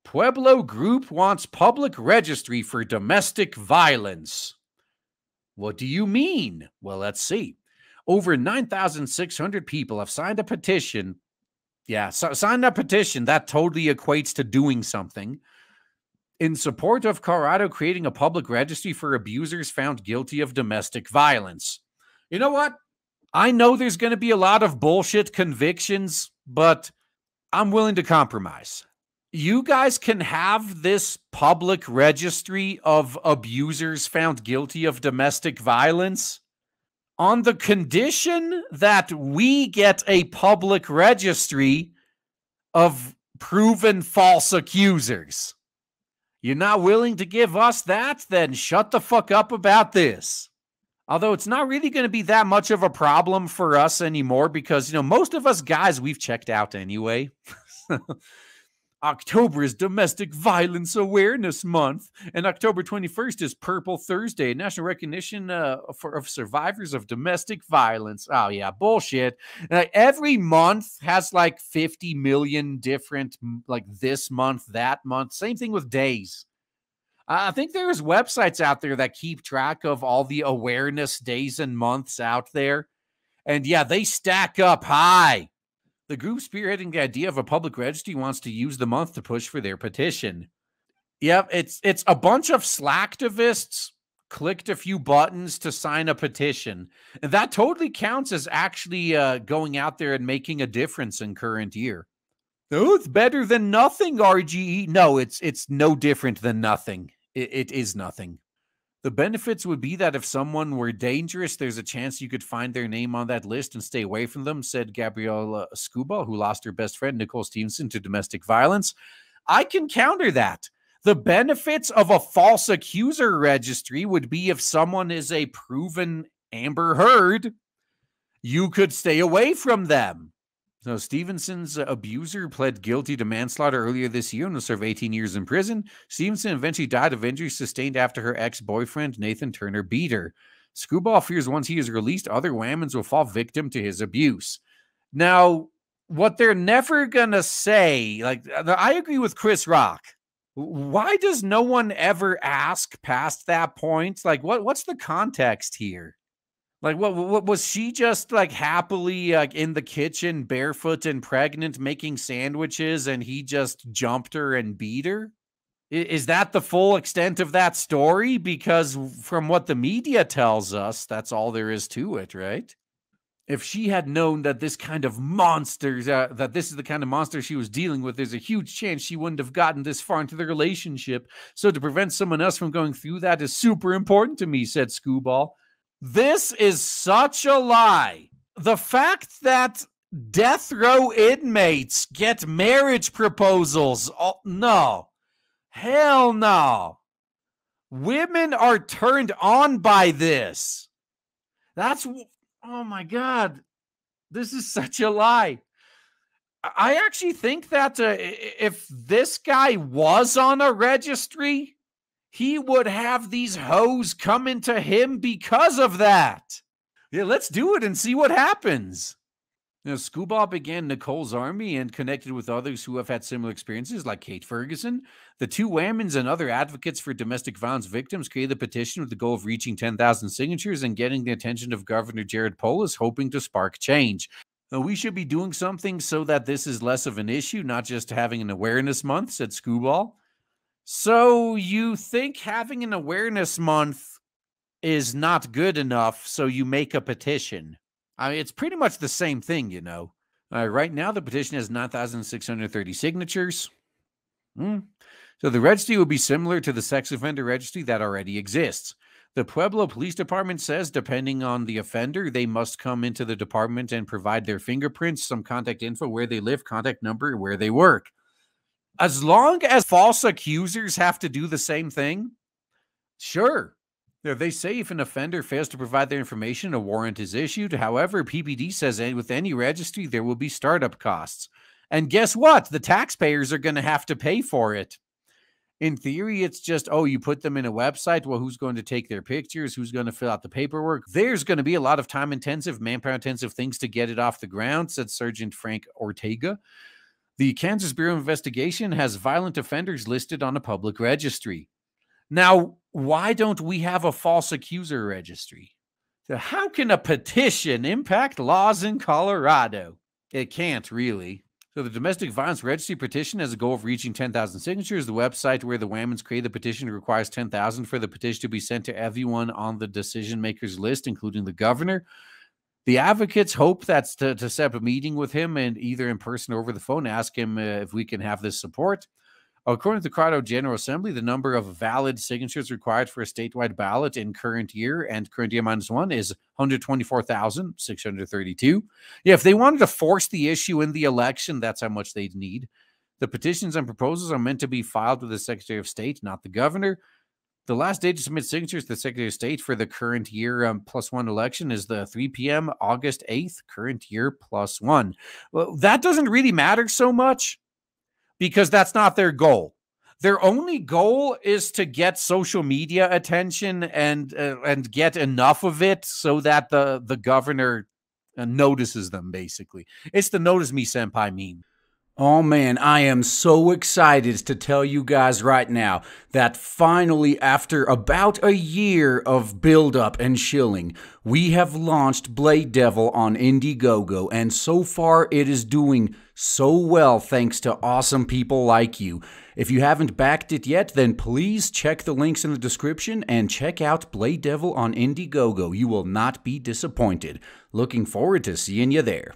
Pueblo group wants public registry for domestic violence. What do you mean? Well, let's see. Over 9,600 people have signed a petition. Yeah, signed a petition that totally equates to doing something in support of Colorado creating a public registry for abusers found guilty of domestic violence. You know what? I know there's going to be a lot of bullshit convictions, but I'm willing to compromise. You guys can have this public registry of abusers found guilty of domestic violence on the condition that we get a public registry of proven false accusers. You're not willing to give us that? Then shut the fuck up about this. Although it's not really going to be that much of a problem for us anymore because, most of us guys, we've checked out anyway. October is Domestic Violence Awareness Month, and October 21st is Purple Thursday, national recognition of survivors of domestic violence. Oh, yeah, bullshit. Every month has 50 million different, this month, that month. Same thing with days. I think there's websites out there that keep track of all the awareness days and months out there. And yeah, they stack up high. The group spearheading the idea of a public registry wants to use the month to push for their petition. Yep, it's a bunch of slacktivists clicked a few buttons to sign a petition. And that totally counts as actually going out there and making a difference in current year. Oh, it's better than nothing, RGE. No, it's no different than nothing. It is nothing. The benefits would be that if someone were dangerous, there's a chance you could find their name on that list and stay away from them, said Gabrielle Scuba, who lost her best friend, Nicole Stevenson, to domestic violence. I can counter that. The benefits of a false accuser registry would be if someone is a proven Amber Heard, you could stay away from them. So Stevenson's abuser pled guilty to manslaughter earlier this year and will serve 18 years in prison. Stevenson eventually died of injuries sustained after her ex-boyfriend, Nathan Turner, beat her. Screwball fears once he is released, other whammons will fall victim to his abuse. Now, what they're never going to say, I agree with Chris Rock. Why does no one ever ask past that point? What's the context here? What was she just happily in the kitchen, barefoot and pregnant, making sandwiches, and he just jumped her and beat her? Is that the full extent of that story? Because from what the media tells us, that's all there is to it, right? If she had known that this kind of monster, that this is the kind of monster she was dealing with, there's a huge chance she wouldn't have gotten this far into the relationship. So to prevent someone else from going through that is super important to me, said Scooball. This is such a lie. The fact that death row inmates get marriage proposals. Oh, no. Hell no. Women are turned on by this. Oh my God. This is such a lie. I actually think that if this guy was on a registry, he would have these hoes coming to him because of that. Yeah, let's do it and see what happens. Scuba began Nicole's army and connected with others who have had similar experiences, like Kate Ferguson. The two Whammons and other advocates for domestic violence victims created a petition with the goal of reaching 10,000 signatures and getting the attention of Governor Jared Polis, hoping to spark change. Now, we should be doing something so that this is less of an issue, not just having an awareness month, said Scuball. So you think having an awareness month is not good enough, so you make a petition? I mean, it's pretty much the same thing, Right now, the petition has 9,630 signatures. So the registry will be similar to the sex offender registry that already exists. The Pueblo Police Department says, depending on the offender, they must come into the department and provide their fingerprints, some contact info, where they live, contact number, where they work. As long as false accusers have to do the same thing, sure. They say if an offender fails to provide their information, a warrant is issued. However, PPD says with any registry, there will be startup costs. And guess what? The taxpayers are going to have to pay for it. In theory, it's just, you put them in a website. Well, who's going to take their pictures? Who's going to fill out the paperwork? There's going to be a lot of time-intensive, manpower-intensive things to get it off the ground, said Sergeant Frank Ortega. The Kansas Bureau of Investigation has violent offenders listed on a public registry. Now, why don't we have a false accuser registry? So how can a petition impact laws in Colorado? It can't really. So the Domestic Violence Registry petition has a goal of reaching 10,000 signatures. The website where the Whammons create the petition requires 10,000 for the petition to be sent to everyone on the decision makers list, including the governor. The advocates hope that's to set up a meeting with him and either in person or over the phone, ask him if we can have this support. According to the Colorado General Assembly, the number of valid signatures required for a statewide ballot in current year and current year -1 is 124,632. Yeah, if they wanted to force the issue in the election, that's how much they'd need. The petitions and proposals are meant to be filed with the Secretary of State, not the governor. The last day to submit signatures to the Secretary of State for the current year +1 election is the 3 p.m. August 8th, current year +1. Well, that doesn't really matter so much, because that's not their goal. Their only goal is to get social media attention and get enough of it so that the governor notices them, basically. It's the notice me senpai meme. Oh man, I am so excited to tell you guys right now that finally, after about a year of build-up and shilling, we have launched Blade Devil on Indiegogo, and so far it is doing so well thanks to awesome people like you. If you haven't backed it yet, then please check the links in the description and check out Blade Devil on Indiegogo. You will not be disappointed. Looking forward to seeing you there.